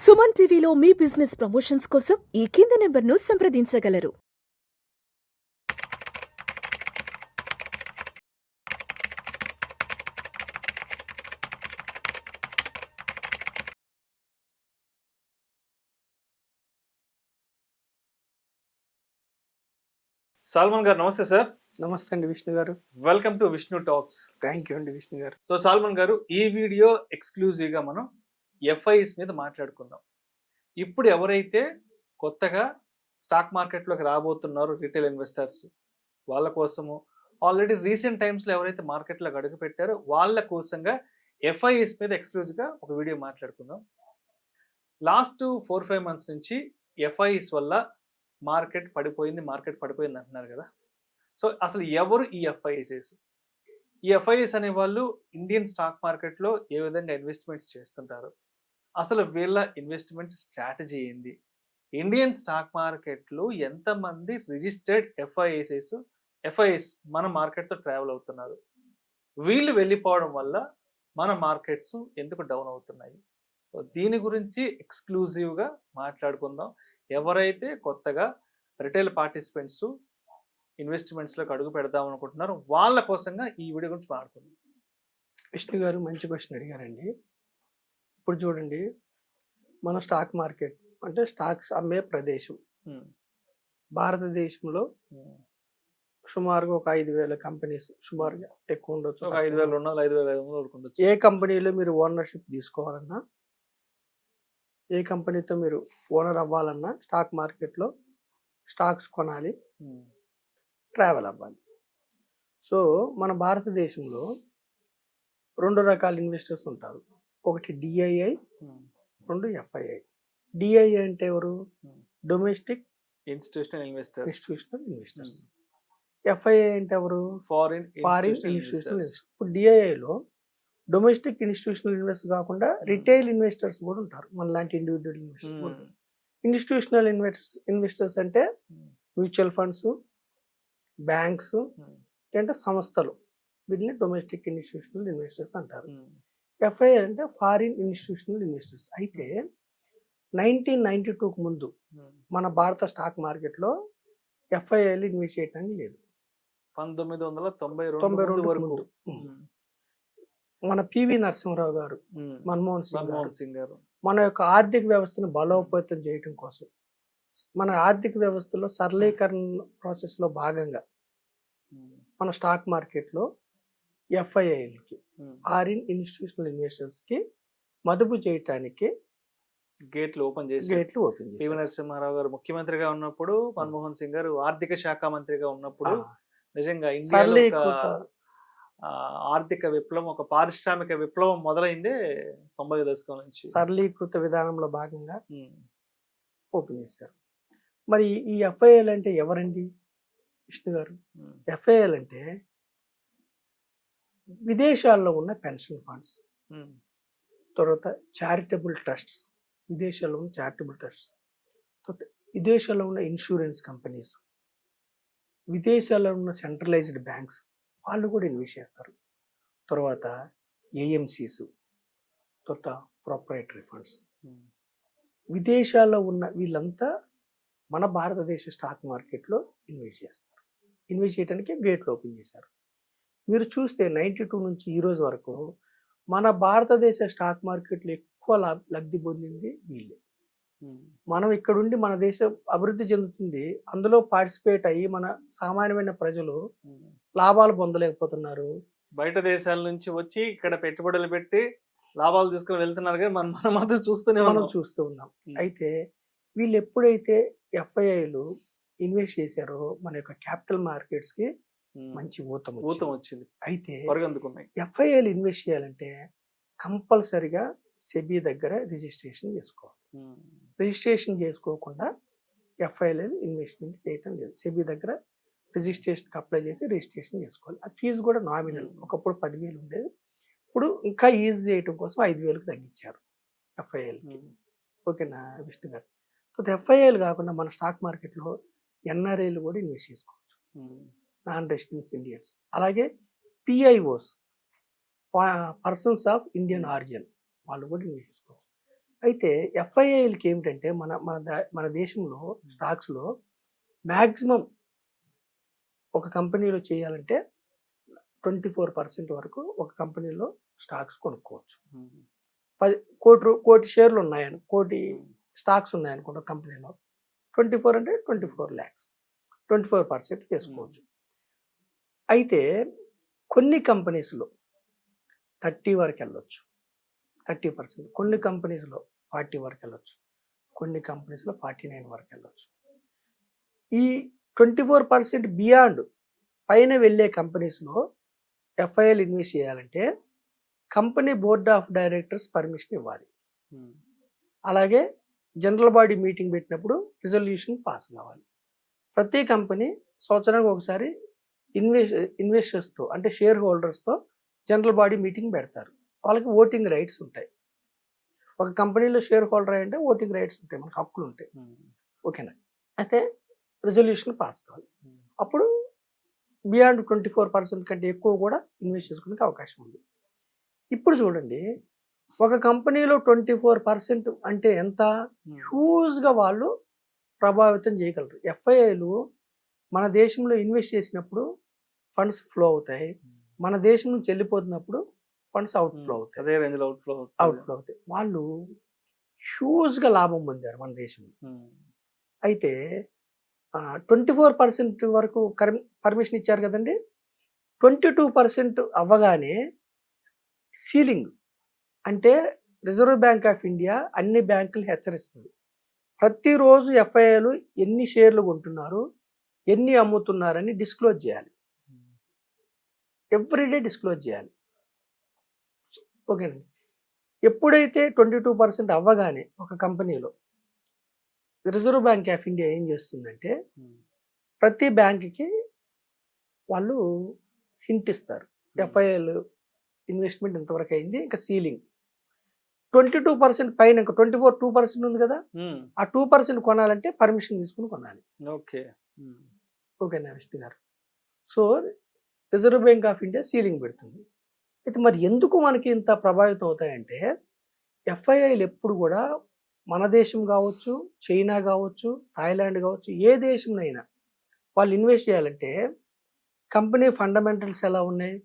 సుమన్ టీవీలో మీ business promotions కోసం ఈ కింది నెంబర్ను సంప్రదించగలరు. సాల్మన్ గారు నమస్తే సార్. నమస్తే అండి విష్ణు గారు. Welcome to Vishnu talks. Thank you అండి విష్ణు గారు. సో సాల్మన్ గారు, ఈ వీడియో ఎక్స్క్లూజివ్ గా మనం ఎఫ్ఐఎస్ మీద మాట్లాడుకుందాం. ఇప్పుడు ఎవరైతే కొత్తగా స్టాక్ మార్కెట్లోకి రాబోతున్నారో రిటైల్ ఇన్వెస్టర్స్, వాళ్ళ కోసము, ఆల్రెడీ రీసెంట్ టైమ్స్లో ఎవరైతే మార్కెట్లోకి అడుగు పెట్టారో వాళ్ళ కోసంగా ఎఫ్ఐఎస్ మీద ఎక్స్క్లూజివ్గా ఒక వీడియో మాట్లాడుకుందాం. లాస్ట్ 4-5 మంత్స్ నుంచి ఎఫ్ఐఎస్ వల్ల మార్కెట్ పడిపోయింది అంటున్నారు కదా. సో అసలు ఎవరు ఈ ఎఫ్ఐఎస్? ఈ ఎఫ్ఐఎస్ అనే వాళ్ళు ఇండియన్ స్టాక్ మార్కెట్లో ఏ విధంగా ఇన్వెస్ట్మెంట్స్ చేస్తుంటారు, అసలు వీళ్ళ ఇన్వెస్ట్మెంట్ స్ట్రాటజీ ఏంది, ఇండియన్ స్టాక్ మార్కెట్లో ఎంతమంది రిజిస్టర్డ్ ఎఫ్ఐఎస్ మన మార్కెట్తో ట్రావెల్ అవుతున్నారు, వీళ్ళు వెళ్ళిపోవడం వల్ల మన మార్కెట్స్ ఎందుకు డౌన్ అవుతున్నాయి, దీని గురించి ఎక్స్క్లూజివ్గా మాట్లాడుకుందాం. ఎవరైతే కొత్తగా రిటైల్ పార్టిసిపెంట్స్ ఇన్వెస్ట్మెంట్స్లోకి అడుగు పెడదాం అనుకుంటున్నారు వాళ్ళ కోసంగా ఈ వీడియో గురించి మాట్లాడుకుందాం. విష్ణు గారు మంచి క్వశ్చన్ అడిగారండి. ఇప్పుడు చూడండి, మన స్టాక్ మార్కెట్ అంటే స్టాక్స్ అమ్మే ప్రదేశం భారతదేశంలో సుమారుగా ఒక 5,000 కంపెనీస్, సుమారుగా ఎక్కువ ఉండొచ్చు, 5,000 ఏ కంపెనీలో మీరు ఓనర్షిప్ తీసుకోవాలన్నా, ఏ కంపెనీతో మీరు ఓనర్ అవ్వాలన్నా స్టాక్ మార్కెట్లో స్టాక్స్ కొనాలి, ట్రావెల్ అవ్వాలి. సో మన భారతదేశంలో 2 రకాల ఇన్వెస్టర్స్ ఉంటారు. ఒకటి డిఐఐ, 2 ఎఫ్ఐఐ. డిఐఐ అంటే ఎవరు? Domestic institutional investors. ఎఫ్ఐఐ అంటే ఎవరు? Foreign institutional. ఇప్పుడు డిఐఐలో డొమెస్టిక్ ఇన్స్టిట్యూషనల్ ఇన్వెస్టర్స్ కాకుండా రిటైల్ ఇన్వెస్టర్స్ కూడా ఉంటారు, మన లాంటి ఇండివిజువల్ ఇన్వెస్టర్స్. ఇన్స్టిట్యూషనల్ ఇన్వెస్టర్స్ అంటే మ్యూచువల్ ఫండ్స్, బ్యాంక్స్, అంటే సంస్థలు, వీటిని డొమెస్టిక్ ఇన్స్టిట్యూషనల్ ఇన్వెస్టర్స్ అంటారు. ఎఫ్ఐఐ అంటే ఫారిన్ ఇన్స్టిట్యూషనల్ ఇన్వెస్టర్స్. అయితే 1992కు ముందు మన భారత స్టాక్ మార్కెట్లో ఎఫ్ఐఐలు ఇన్వెస్ట్ చేయడానికి లేదు. 1992 ముందు మన పివి నరసింహరావు గారు, మన్మోహన్ సింగ్ గారు మన యొక్క ఆర్థిక వ్యవస్థను బలోపేతం చేయడం కోసం, మన ఆర్థిక వ్యవస్థలో సరళీకరణ ప్రాసెస్లో భాగంగా మన స్టాక్ మార్కెట్లో ఎఫ్ఐఐలకి, ఫారిన్ ఇన్స్టిట్యూషనల్ ఇన్వెస్టర్స్కి మదుపు చేయటానికి గేట్లు ఓపెన్ చేసి పివి నరసింహారావు గారు ముఖ్యమంత్రిగా ఉన్నప్పుడు, మన్మోహన్ సింగ్ గారు ఆర్థిక శాఖ మంత్రిగా ఉన్నప్పుడు, నిజంగా ఇండియాలో ఆర్థిక విప్లవం, ఒక పారిశ్రామిక విప్లవం మొదలైందే 90 దశకం నుంచి. సరళీకృత విధానంలో భాగంగా ఓపెన్ చేశారు. మరి ఈ ఎఫ్ఐఐలు అంటే ఎవరండి విష్ణు గారు? ఎఫ్ఐఐలు అంటే విదేశాల్లో ఉన్న పెన్షన్ ఫండ్స్, తర్వాత చారిటబుల్ ట్రస్ట్స్, విదేశాల్లో ఉన్న చారిటబుల్ ట్రస్ట్స్, తర్వాత విదేశాల్లో ఉన్న ఇన్సూరెన్స్ కంపెనీస్, విదేశాల్లో ఉన్న సెంట్రలైజ్డ్ బ్యాంక్స్, వాళ్ళు కూడా ఇన్వెస్ట్ చేస్తారు. తర్వాత ఏఎంసీస్, తర్వాత ప్రొప్రైటరీ ఫండ్స్, విదేశాల్లో ఉన్న వీళ్ళంతా మన భారతదేశ స్టాక్ మార్కెట్లో ఇన్వెస్ట్ చేస్తారు. ఇన్వెస్ట్ చేయడానికి గేట్లు ఓపెన్ చేశారు. మీరు చూస్తే 92 నుంచి ఈ రోజు వరకు మన భారతదేశ స్టాక్ మార్కెట్లో ఎక్కువ లబ్ధి పొందింది వీళ్ళే. మనం ఇక్కడుండి మన దేశం అభివృద్ధి చెందుతుంది, అందులో పార్టిసిపేట్ అయ్యి మన సామాన్యమైన ప్రజలు లాభాలు పొందలేకపోతున్నారు. బయట దేశాల నుంచి వచ్చి ఇక్కడ పెట్టుబడులు పెట్టి లాభాలు తీసుకుని వెళ్తున్నారు, కానీ మనం మాత్రం చూస్తూ ఉన్నాం. అయితే వీళ్ళు ఎప్పుడైతే ఎఫ్ఐఐలు ఇన్వెస్ట్ చేశారో మన యొక్క క్యాపిటల్ మార్కెట్స్ కి మంచి ఊతం వచ్చింది. అయితే ఎఫ్ఐఐలు ఇన్వెస్ట్ చేయాలంటే కంపల్సరిగా సెబీ దగ్గర రిజిస్ట్రేషన్ చేసుకోవాలి. రిజిస్ట్రేషన్ చేసుకోకుండా ఎఫ్ఐఐలు ఇన్వెస్ట్మెంట్ చేయటం లేదు. సెబీ దగ్గర రిజిస్ట్రేషన్కి అప్లై చేసి రిజిస్ట్రేషన్ చేసుకోవాలి. ఆ ఫీజు కూడా నామినల్. ఒకప్పుడు 10,000 ఉండేది, ఇప్పుడు ఇంకా ఈజీ చేయటం కోసం 5,000కి తగ్గించారు ఎఫ్ఐఐలకి. ఓకేనా విష్ణు గారు? సో ఎఫ్ఐఐలు కాకుండా మన స్టాక్ మార్కెట్లో ఎన్ఆర్ఐలు కూడా ఇన్వెస్ట్ చేసుకోవచ్చు, నాన్ రెసిడెన్స్ ఇండియన్స్. అలాగే PIOs, persons of Indian origin, వాళ్ళు కూడా ఇన్వెస్ట్ చేసుకోవచ్చు. అయితే ఎఫ్ఐఐలకి ఏమిటంటే మన దేశంలో స్టాక్స్లో మ్యాక్సిమం ఒక కంపెనీలో చేయాలంటే 24% వరకు ఒక కంపెనీలో స్టాక్స్ కొనుక్కోవచ్చు. 10 షేర్లు ఉన్నాయని, కోటి స్టాక్స్ ఉన్నాయనుకుంటా కంపెనీలో, 24 అంటే 24 lakhs, 24% చేసుకోవచ్చు. అయితే కొన్ని కంపెనీస్లో 30 వరకు వెళ్ళొచ్చు, 30%. కొన్ని కంపెనీస్లో 40 వరకు వెళ్ళొచ్చు, కొన్ని కంపెనీస్లో 49 వరకు వెళ్ళొచ్చు. ఈ 24% బియాండ్ పైన వెళ్ళే కంపెనీస్లో ఎఫ్ఐఎల్ ఇన్వెస్ట్ చేయాలంటే company board of directors permission ఇవ్వాలి. అలాగే జనరల్ బాడీ మీటింగ్ పెట్టినప్పుడు రిజల్యూషన్ పాస్ కావాలి. ప్రతి కంపెనీ సంవత్సరానికి ఒకసారి ఇన్వెస్టర్స్తో అంటే షేర్ హోల్డర్స్తో జనరల్ బాడీ మీటింగ్ పెడతారు. వాళ్ళకి ఓటింగ్ రైట్స్ ఉంటాయి. ఒక కంపెనీలో షేర్ హోల్డర్ అంటే ఓటింగ్ రైట్స్ ఉంటాయి, మనకు హక్కులు ఉంటాయి. ఓకేనా? అయితే రిజల్యూషన్ పాస్ కావాలి. అప్పుడు బియాండ్ 24% కంటే ఎక్కువ కూడా ఇన్వెస్ట్ చేసుకోవడానికి అవకాశం ఉంది. ఇప్పుడు చూడండి, ఒక కంపెనీలో 24% అంటే ఎంత హ్యూజ్గా వాళ్ళు ప్రభావితం చేయగలరు. ఎఫ్ఐఐలు మన దేశంలో ఇన్వెస్ట్ చేసినప్పుడు ఫండ్స్ ఫ్లో అవుతాయి, మన దేశం నుంచి వెళ్ళిపోతున్నప్పుడు ఫండ్స్ అవుట్ఫ్లో అవుతాయి. అదే రేంజ్లో అవుట్ఫ్లో అవుతాయి. వాళ్ళు హ్యూజ్గా లాభం పొందారు మన దేశంలో. అయితే 24% వరకు పర్మిషన్ ఇచ్చారు కదండి. 22% అవ్వగానే సీలింగ్ అంటే రిజర్వ్ బ్యాంక్ ఆఫ్ ఇండియా అన్ని బ్యాంకులు హెచ్చరిస్తుంది. ప్రతిరోజు ఎఫ్ఐఐలు ఎన్ని షేర్లు కొంటున్నారు, ఎన్ని అమ్ముతున్నారని డిస్క్లోజ్ చేయాలి. ఎవ్రీడే డిస్క్లోజ్ చేయాలి. ఓకేనండి. ఎప్పుడైతే 22% అవ్వగానే ఒక కంపెనీలో రిజర్వ్ బ్యాంక్ ఆఫ్ ఇండియా ఏం చేస్తుందంటే ప్రతి బ్యాంక్కి వాళ్ళు హింట్ ఇస్తారు. ఎఫ్ఐఎల్ ఇన్వెస్ట్మెంట్ ఇంతవరకు అయింది, ఇంకా సీలింగ్ 22% పైన ఇంకా 2% ఉంది కదా, ఆ 2% కొనాలంటే పర్మిషన్ తీసుకుని కొనాలి. ఓకేనా విష్ణు గారు? So reserve bank of India ceiling పెడుతుంది. అయితే మరి ఎందుకు మనకి ఇంత ప్రభావితం అవుతాయంటే ఎఫ్ఐఐలు ఎప్పుడు కూడా మన దేశం కావచ్చు, చైనా కావచ్చు, థాయిలాండ్ కావచ్చు, ఏ దేశంలో వాళ్ళు ఇన్వెస్ట్ చేయాలంటే కంపెనీ ఫండమెంటల్స్ ఎలా ఉన్నాయి,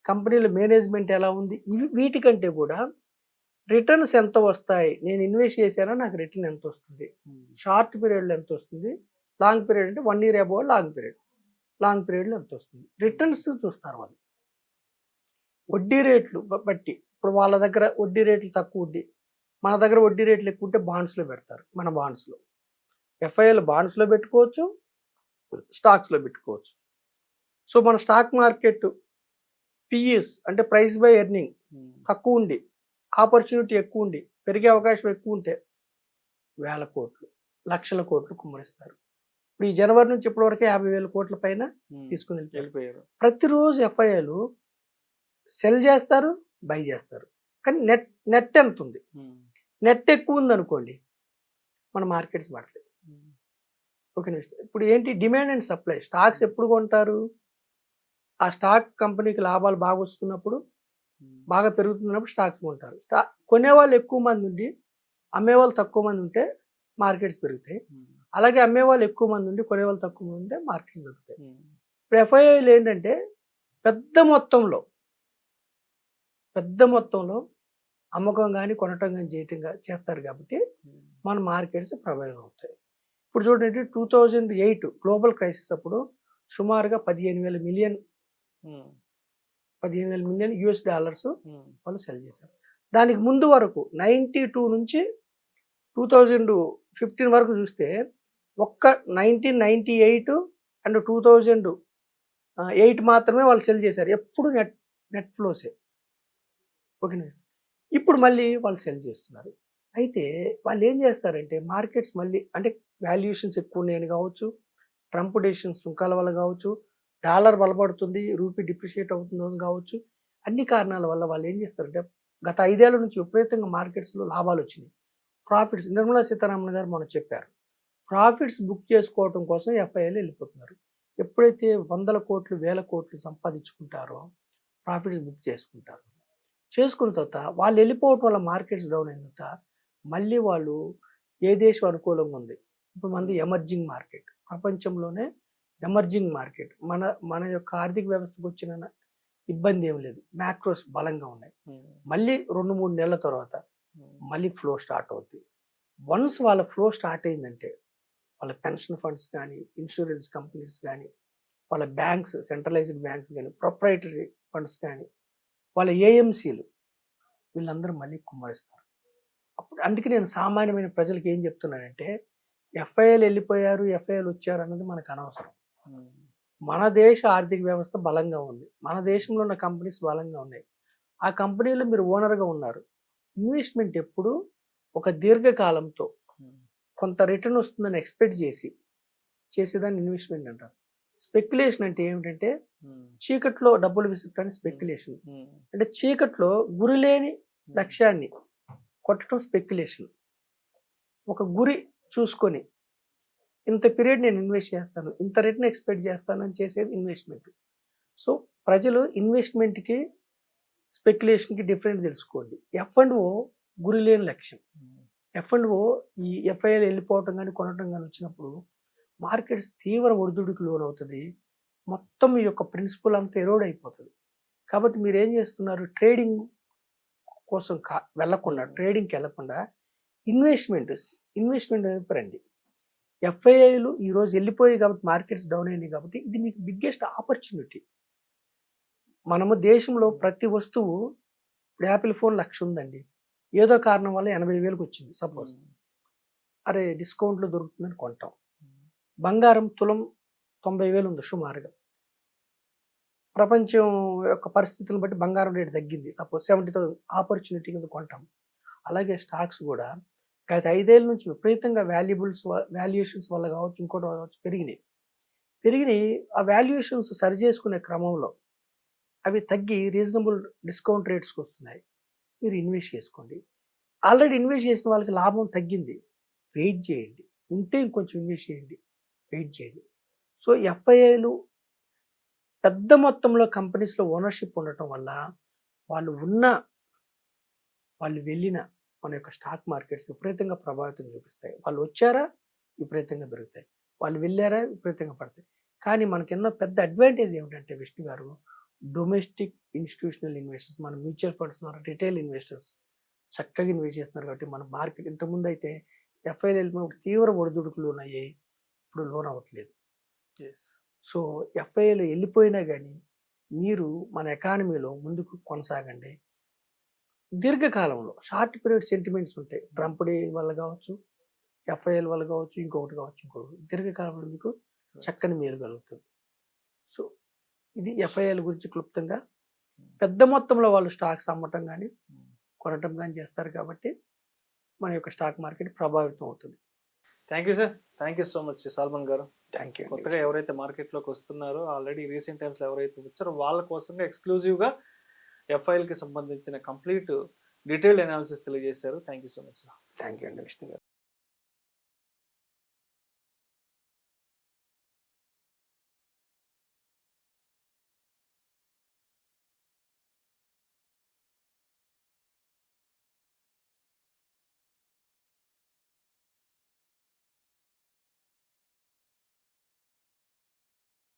కంపెనీల మేనేజ్మెంట్ ఎలా ఉంది, వీటికంటే కూడా రిటర్న్స్ ఎంత వస్తాయి, నేను ఇన్వెస్ట్ చేశానా నాకు రిటర్న్ ఎంత వస్తుంది, షార్ట్ పీరియడ్లో ఎంత వస్తుంది, లాంగ్ పీరియడ్ అంటే 1 year అబోవ్ లాంగ్ పీరియడ్లో ఎంత వస్తుంది, రిటర్న్స్ చూస్తారు వాళ్ళు. వడ్డీ రేట్లు బట్టి ఇప్పుడు వాళ్ళ దగ్గర వడ్డీ రేట్లు తక్కువ ఉండి మన దగ్గర వడ్డీ రేట్లు ఎక్కువ ఉంటే బాండ్స్లో పెడతారు. మన బాండ్స్లో ఎఫ్ఐఎల్ బాండ్స్లో పెట్టుకోవచ్చు, స్టాక్స్లో పెట్టుకోవచ్చు. సో మన స్టాక్ మార్కెట్ పిఈస్ అంటే ప్రైస్ బై ఎర్నింగ్ తక్కువ ఉండి ఆపర్చునిటీ ఎక్కువ ఉండి పెరిగే అవకాశం ఎక్కువ ఉంటే వేల కోట్లు, లక్షల కోట్లు కుమ్మరిస్తారు. ఇప్పుడు ఈ జనవరి నుంచి ఇప్పటి వరకే 50,000 కోట్ల పైన తీసుకుని వెళ్ళిపోయారు. ప్రతిరోజు ఎఫ్ఐఐలు సెల్ చేస్తారు, బై చేస్తారు. కానీ నెట్ ఎంత ఉంది, నెట్ ఎక్కువ ఉంది అనుకోండి, మన మార్కెట్స్ పడతాయి. ఓకే. ఇప్పుడు ఏంటి డిమాండ్ అండ్ సప్లై. స్టాక్స్ ఎప్పుడు కొంటారు, ఆ స్టాక్ కంపెనీకి లాభాలు బాగా వస్తున్నప్పుడు, బాగా పెరుగుతున్నప్పుడు స్టాక్స్ కొంటారు. కొనేవాళ్ళు ఎక్కువ మంది ఉండి అమ్మేవాళ్ళు తక్కువ మంది ఉంటే మార్కెట్స్ పెరుగుతాయి. అలాగే అమ్మేవాళ్ళు ఎక్కువ మంది ఉండి కొనేవాళ్ళు తక్కువ మంది ఉంటే మార్కెట్స్ పెరుగుతాయి. ఇప్పుడు ఎఫ్ఐఐలు ఏంటంటే పెద్ద మొత్తంలో అమ్మకం కానీ కొనటం కానీ చేస్తారు కాబట్టి మన మార్కెట్స్ ప్రభావితం అవుతాయి. ఇప్పుడు చూడండి, 2008 గ్లోబల్ క్రైసిస్ అప్పుడు సుమారుగా 15,000 మిలియన్ US డాలర్స్ వాళ్ళు సెల్ చేశారు. దానికి ముందు వరకు 92 నుంచి 2015 వరకు చూస్తే ఒక్క 1998 అండ్ 2008 మాత్రమే వాళ్ళు సెల్ చేశారు. ఎప్పుడు నెట్ ఫ్లోసే. ఓకేనా? ఇప్పుడు మళ్ళీ వాళ్ళు సెల్ చేస్తున్నారు. అయితే వాళ్ళు ఏం చేస్తారంటే మార్కెట్స్ మళ్ళీ అంటే వాల్యుయేషన్స్ ఎక్కువ ఉన్నాయని కావచ్చు, ట్రంప్ డెసిషన్ సుంకాల వల్ల కావచ్చు, డాలర్ బలపడుతుంది, రూపీ డిప్రిషియేట్ అవుతుందని కావచ్చు, అన్ని కారణాల వల్ల వాళ్ళు ఏం చేస్తారంటే గత 5 ఏళ్ల నుంచి విపరీతంగా మార్కెట్స్లో లాభాలు వచ్చినాయి. ప్రాఫిట్స్ నిర్మలా సీతారామన్ గారు మనం చెప్పారు, ప్రాఫిట్స్ బుక్ చేసుకోవడం కోసం ఎఫ్ఐఐలు వెళ్ళిపోతున్నారు. ఎప్పుడైతే 100 కోట్లు 1000 కోట్లు సంపాదించుకుంటారో ప్రాఫిట్స్ బుక్ చేసుకుంటారు. చేసుకున్న తర్వాత వాళ్ళు వెళ్ళిపోవటం వల్ల మార్కెట్స్ డౌన్ అయిన తర్వాత మళ్ళీ వాళ్ళు ఏ దేశం అనుకూలంగా ఉంది, ఇప్పుడు మనది ఎమర్జింగ్ మార్కెట్, ప్రపంచంలోనే ఎమర్జింగ్ మార్కెట్, మన యొక్క ఆర్థిక వ్యవస్థకు వచ్చిన ఇబ్బంది ఏం లేదు, మ్యాక్రోస్ బలంగా ఉన్నాయి. మళ్ళీ 2-3 నెలల తర్వాత మళ్ళీ ఫ్లో స్టార్ట్ అవుతుంది. వన్స్ వాళ్ళ ఫ్లో స్టార్ట్ అయిందంటే వాళ్ళ పెన్షన్ ఫండ్స్ కానీ, ఇన్సూరెన్స్ కంపెనీస్ కానీ, వాళ్ళ బ్యాంక్స్, సెంట్రలైజ్డ్ బ్యాంక్స్ కానీ, ప్రొప్రైటరీ ఫండ్స్ కానీ, వాళ్ళ ఏఎంసీలు, వీళ్ళందరూ మళ్ళీ కుమ్మరిస్తారు. అప్పుడు అందుకే నేను సామాన్యమైన ప్రజలకు ఏం చెప్తున్నానంటే, ఎఫ్ఐఎల్ వెళ్ళిపోయారు, ఎఫ్ఐఎల్ వచ్చారు అన్నది మనకు అనవసరం. మన దేశ ఆర్థిక వ్యవస్థ బలంగా ఉంది, మన దేశంలో ఉన్న కంపెనీస్ బలంగా ఉన్నాయి, ఆ కంపెనీలో మీరు ఓనర్గా ఉన్నారు. ఇన్వెస్ట్మెంట్ ఎప్పుడు ఒక దీర్ఘకాలంతో కొంత రిటర్న్ వస్తుందని ఎక్స్పెక్ట్ చేసేదాన్ని ఇన్వెస్ట్మెంట్ అంటారు. స్పెక్యులేషన్ అంటే ఏమిటంటే చీకట్లో డబ్బులు విసరటానికి స్పెక్యులేషన్. అంటే చీకట్లో గురిలేని లక్ష్యాన్ని కొట్టడం స్పెక్యులేషన్. ఒక గురి చూసుకొని ఇంత పీరియడ్ నేను ఇన్వెస్ట్ చేస్తాను, ఇంత రిటర్న్ ఎక్స్పెక్ట్ చేస్తాను అని చేసేది ఇన్వెస్ట్మెంట్. సో ప్రజలు ఇన్వెస్ట్మెంట్కి స్పెక్యులేషన్కి డిఫరెంట్ తెలుసుకోండి. F&O గురి లేని లక్ష్యం. F&O ఈ ఎఫ్ఐఎల్ వెళ్ళిపోవటం కానీ కొనటం కానీ వచ్చినప్పుడు మార్కెట్స్ తీవ్ర ఒడిదుడికి లోనవుతుంది, మొత్తం మీ యొక్క ప్రిన్సిపల్ అంతా ఎరోడ్ అయిపోతుంది. కాబట్టి మీరు ఏం చేస్తున్నారు, ట్రేడింగ్ కోసం వెళ్ళకుండా, ట్రేడింగ్కి వెళ్ళకుండా ఇన్వెస్ట్మెంట్ వైపు రండి. ఎఫ్ఐఐలు ఈరోజు వెళ్ళిపోయాయి కాబట్టి మార్కెట్స్ డౌన్ అయినాయి కాబట్టి ఇది మీకు బిగ్గెస్ట్ ఆపర్చునిటీ. మనము దేశంలో ప్రతి వస్తువు, ఇప్పుడు యాపిల్ ఫోన్ 1,00,000 ఉందండి, ఏదో కారణం వల్ల 80,000కి వచ్చింది సపోజ్, అరే డిస్కౌంట్లో దొరుకుతుందని కొంటాం. బంగారం తులం 90,000 ఉంది సుమారుగా, ప్రపంచం యొక్క పరిస్థితులను బట్టి బంగారం రేటు తగ్గింది, సపోజ్ 70,000 ఆపర్చునిటీ కింద కొంటాం. అలాగే స్టాక్స్ కూడా గత 5 ఏళ్ళ నుంచి విపరీతంగా వాల్యుయేషన్స్ వల్ల కావచ్చు, ఇంకోటి కావచ్చు, పెరిగినాయి. ఆ వాల్యుయేషన్స్ సరి చేసుకునే క్రమంలో అవి తగ్గి రీజనబుల్ డిస్కౌంట్ రేట్స్కి వస్తున్నాయి. మీరు ఇన్వెస్ట్ చేసుకోండి. ఆల్రెడీ ఇన్వెస్ట్ చేసిన వాళ్ళకి లాభం తగ్గింది, వెయిట్ చేయండి, ఉంటే ఇంకొంచెం ఇన్వెస్ట్ చేయండి, వెయిట్ చేయండి. సో ఎఫ్ఐఐలు పెద్ద మొత్తంలో కంపెనీస్లో ఓనర్షిప్ ఉండటం వల్ల వాళ్ళు వెళ్ళిన మన యొక్క స్టాక్ మార్కెట్స్ విపరీతంగా ప్రభావితం చూపిస్తాయి. వాళ్ళు వచ్చారా విపరీతంగా పెరుగుతాయి, వాళ్ళు వెళ్ళారా విపరీతంగా పడతాయి. కానీ మనకున్న పెద్ద అడ్వాంటేజ్ ఏమిటంటే విష్ణు గారు, డొమెస్టిక్ ఇన్స్టిట్యూషనల్ ఇన్వెస్టర్స్, మన మ్యూచువల్ ఫండ్స్ ద్వారా రిటైల్ ఇన్వెస్టర్స్ చక్కగా ఇన్వెస్ట్ చేస్తున్నారు. కాబట్టి మన మార్కెట్ ఇంతకుముందు అయితే ఎఫ్ఐఎల్ వెళ్ళినప్పుడు తీవ్ర ఒడిదుడుకులు ఉన్నాయి, ఇప్పుడు లోన్ అవ్వట్లేదు. సో ఎఫ్ఐఎల్ వెళ్ళిపోయినా కానీ మీరు మన ఎకానమీలో ముందుకు కొనసాగండి. దీర్ఘకాలంలో షార్ట్ పీరియడ్ సెంటిమెంట్స్ ఉంటాయి, ట్రంప్ డే వల్ల కావచ్చు, ఎఫ్ఐఎల్ వల్ల కావచ్చు, ఇంకొకటి కావచ్చు, దీర్ఘకాలంలో మీకు చక్కని మేలు కలుగుతుంది. సో ఇది ఎఫ్ఐఎల్ గురించి క్లుప్తంగా. పెద్ద మొత్తంలో వాళ్ళు స్టాక్స్ అమ్మటం కానీ కొనటం కానీ చేస్తారు కాబట్టి మన యొక్క స్టాక్ మార్కెట్ ప్రభావితం అవుతుంది. Thank you sir, thank you so much సాల్మన్ గారు. Thank you. కొత్తగా ఎవరైతే మార్కెట్లోకి వస్తున్నారో, ఆల్రెడీ రీసెంట్ టైమ్స్లో ఎవరైతే వచ్చారో వాళ్ళ కోసంగా ఎక్స్క్లూజివ్గా ఎఫ్ఐఎల్కి సంబంధించిన కంప్లీట్ డీటెయిల్డ్ అనాలిసిస్ తెలియజేశారు. Thank you so much sir. Thank you అండి విష్ణు గారు.